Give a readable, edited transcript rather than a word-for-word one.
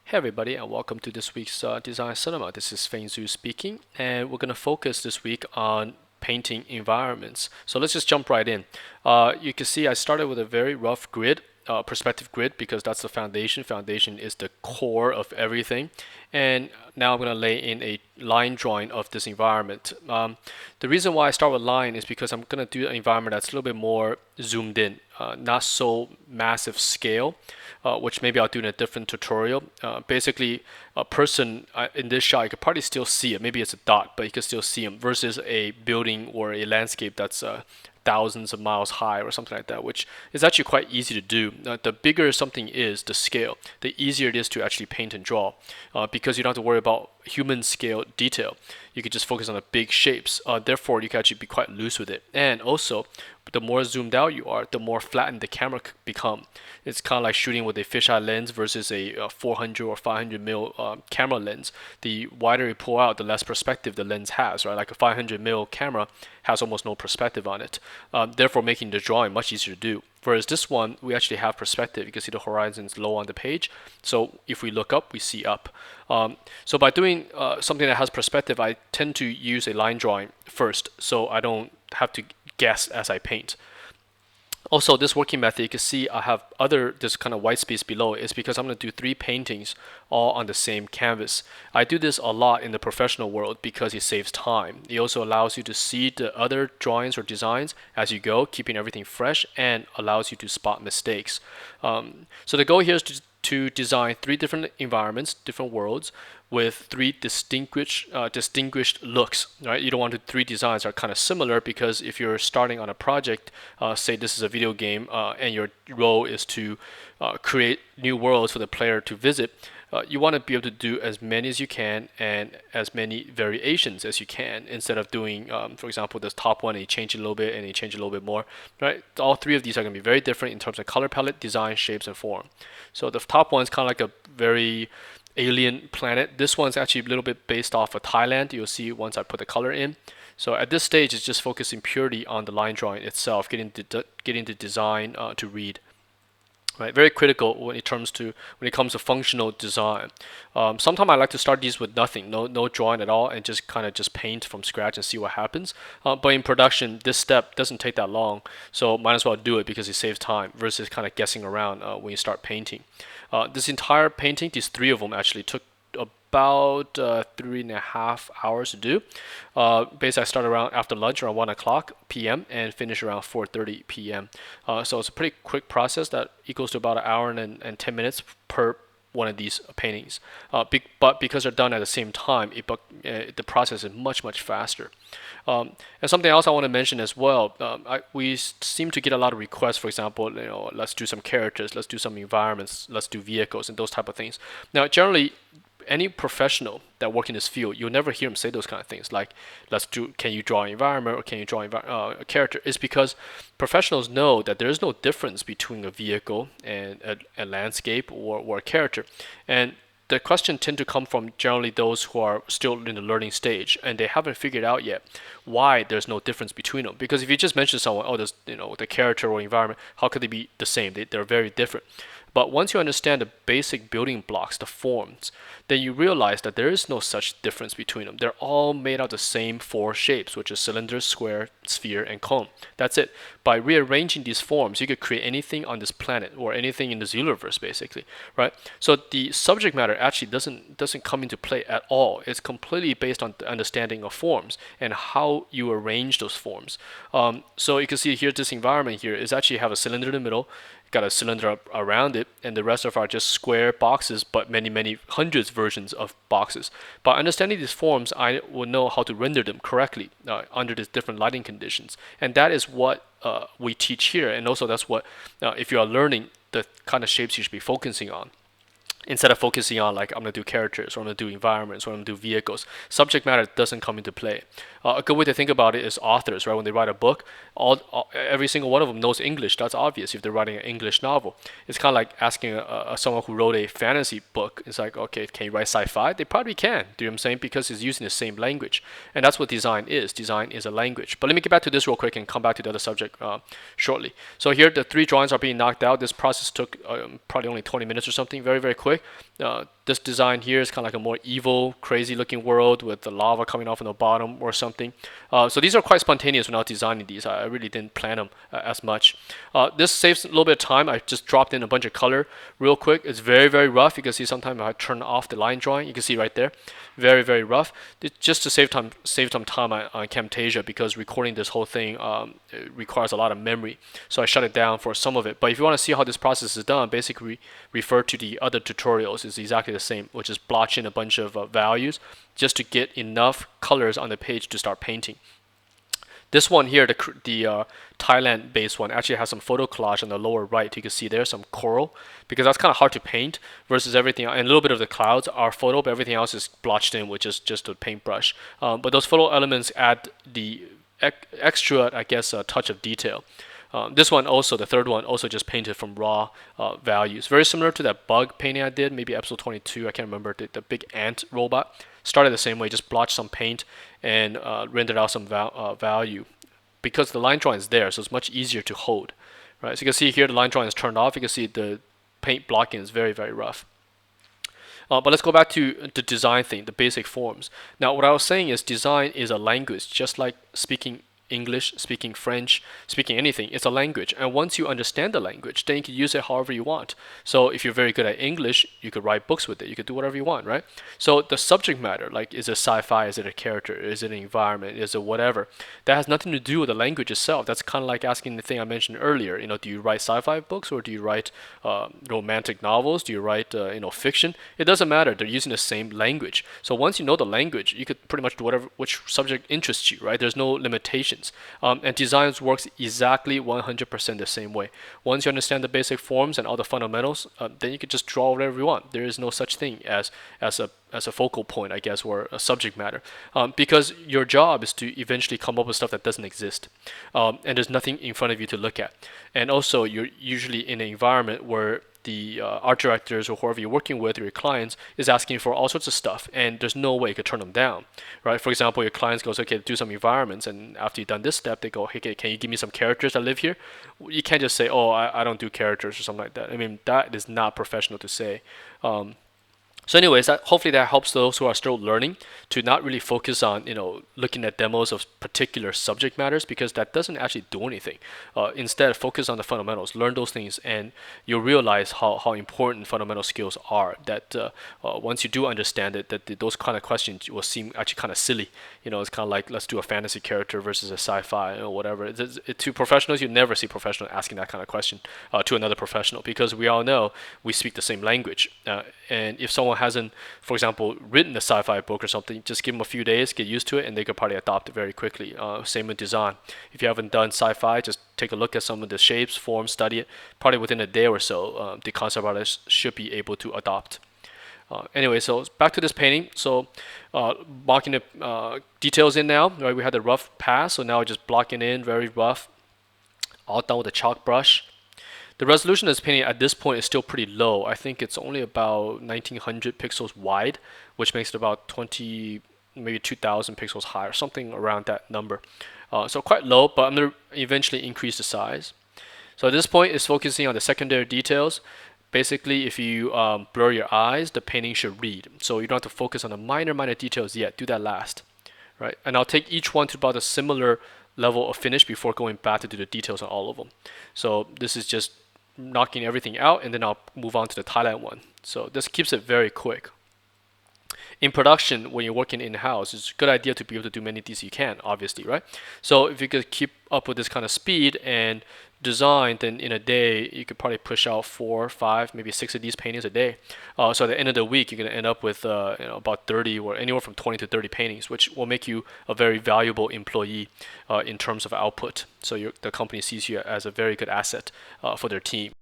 Hey everybody, and welcome to this week's Design Cinema. This is Feng Zhu speaking, and we're going to focus this week on painting environments. So let's just jump right in. You can see I started with a very rough grid, perspective grid, because that's the foundation. Foundation is the core of everything. And now I'm going to lay in a line drawing of this environment. The reason why I start with line is because I'm going to do an environment that's a little bit more zoomed in, not so massive scale. Which maybe I'll do in a different tutorial. Basically, a person in this shot, you could probably still see it. Maybe it's a dot, but you can still see him versus a building or a landscape that's thousands of miles high or something like that, which is actually quite easy to do. The bigger something is, the scale, the easier it is to actually paint and draw because you don't have to worry about human scale detail. You can just focus on the big shapes. Therefore, you can actually be quite loose with it. And also, the more zoomed out you are, the more flattened the camera could become. It's kind of like shooting with a fisheye lens versus a 400 or 500 mil camera lens. The wider you pull out, the less perspective the lens has, right? Like a 500 mil camera has almost no perspective on it, therefore making the drawing much easier to do. Whereas this one, we actually have perspective. You can see the horizon is low on the page. So if we look up, we see up. So by doing something that has perspective, I tend to use a line drawing first, so I don't have to guess as I paint. Also, this working method, you can see I have this kind of white space below is because I'm going to do 3 paintings all on the same canvas. I do this a lot in the professional world because it saves time. It also allows you to see the other drawings or designs as you go, keeping everything fresh, and allows you to spot mistakes. So the goal here is to design 3 different environments, different worlds, with 3 distinguished looks. Right? You don't want 3 designs that are kind of similar because if you're starting on a project, say this is a video game, and your role is to create new worlds for the player to visit. You want to be able to do as many as you can and as many variations as you can instead of doing, for example, this top one, and you change it a little bit and you change it a little bit more. Right? All 3 of these are going to be very different in terms of color palette, design, shapes, and form. So the top one is kind of like a very alien planet. This one's actually a little bit based off of Thailand. You'll see once I put the color in. So at this stage, it's just focusing purely on the line drawing itself, getting the design to read. Right, very critical when it comes to functional design. Sometimes I like to start these with nothing, no drawing at all, and just paint from scratch and see what happens. But in production, this step doesn't take that long, so might as well do it because it saves time versus kind of guessing around when you start painting. This entire painting, these 3 of them actually took about 3.5 hours to do. Basically, I start around after lunch around 1 o'clock p.m. and finish around 4:30 p.m. So it's a pretty quick process that equals to about an hour and 10 minutes per one of these paintings. But because they're done at the same time, the process is much faster. And something else I want to mention as well, we seem to get a lot of requests. For example, let's do some characters, let's do some environments, let's do vehicles and those type of things. Now, generally, any professional that work in this field, you'll never hear them say those kind of things like, can you draw an environment or can you draw a character? It's because professionals know that there is no difference between a vehicle and a landscape or a character. And the question tend to come from generally those who are still in the learning stage and they haven't figured out yet why there's no difference between them. Because if you just mention someone, oh, there's the character or environment, how could they be the same? They're very different. But once you understand the basic building blocks, the forms, then you realize that there is no such difference between them. They're all made out of the same 4 shapes, which is cylinder, square, sphere, and cone. That's it. By rearranging these forms, you could create anything on this planet or anything in this universe, basically, right? So the subject matter actually doesn't come into play at all. It's completely based on the understanding of forms and how you arrange those forms. So you can see here, this environment here is actually have a cylinder in the middle, got a cylinder around it, and the rest of are just square boxes, but many hundreds versions of boxes. By understanding these forms, I will know how to render them correctly under these different lighting conditions, and that is what we teach here. And also that's what if you are learning the kind of shapes you should be focusing on. Instead of focusing on like I'm going to do characters or I'm going to do environments or I'm going to do vehicles, subject matter doesn't come into play. A good way to think about it is authors, right? When they write a book, every single one of them knows English. That's obvious if they're writing an English novel. It's kind of like asking someone who wrote a fantasy book. It's like, okay, can you write sci-fi? They probably can. Do you know what I'm saying? Because it's using the same language. And that's what design is. Design is a language. But let me get back to this real quick and come back to the other subject shortly. So here the 3 drawings are being knocked out. This process took probably only 20 minutes or something. Very quick. quick. This design here is kind of like a more evil, crazy looking world with the lava coming off on the bottom or something. So these are quite spontaneous when I was designing these. I really didn't plan them as much. This saves a little bit of time. I just dropped in a bunch of color real quick. It's very, very rough. You can see sometimes I turn off the line drawing. You can see right there, very, very rough. Just to save some time on Camtasia, because recording this whole thing it requires a lot of memory. So I shut it down for some of it. But if you want to see how this process is done, basically refer to the other tutorials. It's exactly the same, which is blotch in a bunch of values just to get enough colors on the page to start painting. This one here, the Thailand based one, actually has some photo collage on the lower right. You can see there's some coral, because that's kind of hard to paint versus everything, and a little bit of the clouds are photo, but everything else is blotched in with just a paintbrush. But those photo elements add the extra, I guess, touch of detail. This one also, the third one, also just painted from raw values. Very similar to that bug painting I did, maybe episode 22, I can't remember, the big ant robot. Started the same way, just blotched some paint and rendered out some value. Because the line drawing is there, so it's much easier to hold. Right? So you can see here the line drawing is turned off. You can see the paint blocking is very, very rough. But let's go back to the design thing, the basic forms. Now, what I was saying is design is a language, just like speaking English, speaking French, speaking anything. It's a language, and once you understand the language, then you can use it however you want. So if you're very good at English, you could write books with it. You could do whatever you want, right? So the subject matter, like is it sci-fi, is it a character, is it an environment, is it whatever, that has nothing to do with the language itself. That's kind of like asking the thing I mentioned earlier. Do you write sci-fi books, or do you write romantic novels? Do you write fiction? It doesn't matter. They're using the same language. So once you know the language, you could pretty much do which subject interests you, right? There's no limitation. And designs works exactly 100% the same way. Once you understand the basic forms and all the fundamentals, then you can just draw whatever you want. There is no such thing as a focal point, I guess, or a subject matter, because your job is to eventually come up with stuff that doesn't exist, and there's nothing in front of you to look at. And also, you're usually in an environment where the art directors or whoever you're working with, or your clients, is asking for all sorts of stuff, and there's no way you could turn them down, right? For example, your clients goes, okay, do some environments, and after you've done this step, they go, hey, can you give me some characters that live here? You can't just say, oh, I don't do characters or something like that. I mean, that is not professional to say. So anyways, hopefully that helps those who are still learning to not really focus on, looking at demos of particular subject matters, because that doesn't actually do anything. Instead, focus on the fundamentals, learn those things, and you'll realize how important fundamental skills are. That once you do understand it, that those kind of questions will seem actually kind of silly. It's kind of like, let's do a fantasy character versus a sci-fi or whatever. To professionals, you never see professionals asking that kind of question to another professional, because we all know we speak the same language. And if someone hasn't, for example, written a sci-fi book or something, just give them a few days, get used to it, and they could probably adopt it very quickly. Same with design. If you haven't done sci-fi, just take a look at some of the shapes, forms, study it. Probably within a day or so, the concept artist should be able to adopt. Anyway, so back to this painting. So blocking the details in now, right? We had the rough pass, so now we're just blocking in very rough, all done with a chalk brush. The resolution of this painting at this point is still pretty low. I think it's only about 1900 pixels wide, which makes it about 20, maybe 2000 pixels high, or something around that number. So quite low, but I'm going to eventually increase the size. So at this point, it's focusing on the secondary details. Basically, if you blur your eyes, the painting should read. So you don't have to focus on the minor details yet. Do that last, right? And I'll take each one to about a similar level of finish before going back to do the details on all of them. So this is just knocking everything out, and then I'll move on to the Thailand one. So this keeps it very quick. In production, when you're working in-house, it's a good idea to be able to do many of these you can, obviously, right? So if you could keep up with this kind of speed and design, then in a day, you could probably push out 4, 5, maybe 6 of these paintings a day. So at the end of the week, you're going to end up with about 30 or anywhere from 20 to 30 paintings, which will make you a very valuable employee in terms of output. So the company sees you as a very good asset for their team.